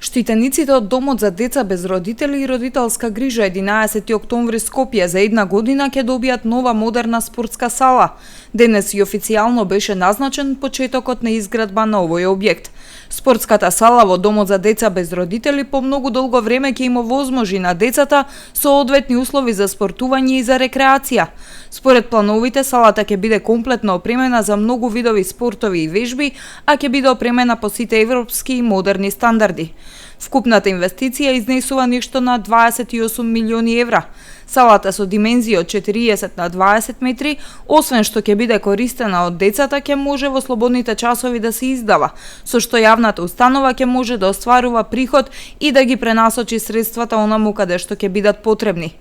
Штитениците од Домот за деца без родители и родителска грижа 11 октомври Скопје за една година ќе добијат нова модерна спортска сала. Денес и официјално беше назначен почетокот на изградба на овој објект. Спортската сала во Домот за деца без родители по многу долго време ќе им овозможи на децата со одветни услови за спортување и за рекреација. Според плановите, салата ќе биде комплетно опремена за многу видови спортови и вежби, а ќе биде опремена по сите европски и модерни стандарди. Вкупната инвестиција изнесува нешто на 28 милиони евра. Салата со димензија од 40 на 20 метри, освен што ќе биде користена од децата, ќе може во слободните часови да се издава, со што јавната установа ќе може да остварува приход и да ги пренасочи средствата онаму каде што ќе бидат потребни.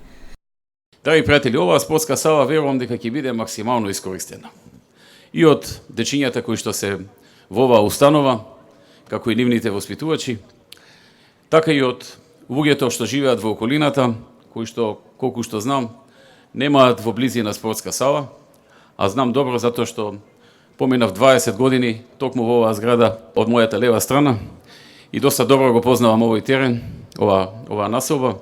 Драги пријатели, оваа спортска сала верувам дека ќе биде максимално искористена. И од дечињата кои што се во оваа установа, како и нивните воспитувачи, така и од луѓето што живеат во околината, кои што, колку што знам, немаат во близина спортска сала, а знам добро затоа што поминав 20 години токму во оваа зграда од мојата лева страна и доста добро го познавам овој терен, оваа населба,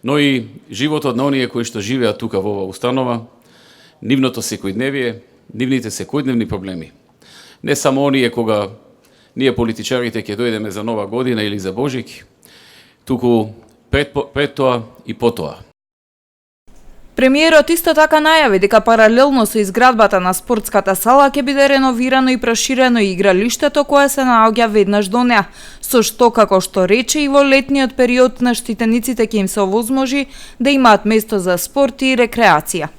но и животот на оние кои што живеат тука во оваа установа, нивното секојдневие, нивните секојдневни проблеми. Не само оние кога ние политичарите ќе дојдеме за нова година или за Божик, туку пред тоа и по тоа. Премиерот исто така најави дека паралелно со изградбата на спортската сала ќе биде реновирано и проширено игралиштето кое се наоѓа веднаш до неа, со што, како што рече, и во летниот период на штитениците ќе им се овозможи да имаат место за спорт и рекреација.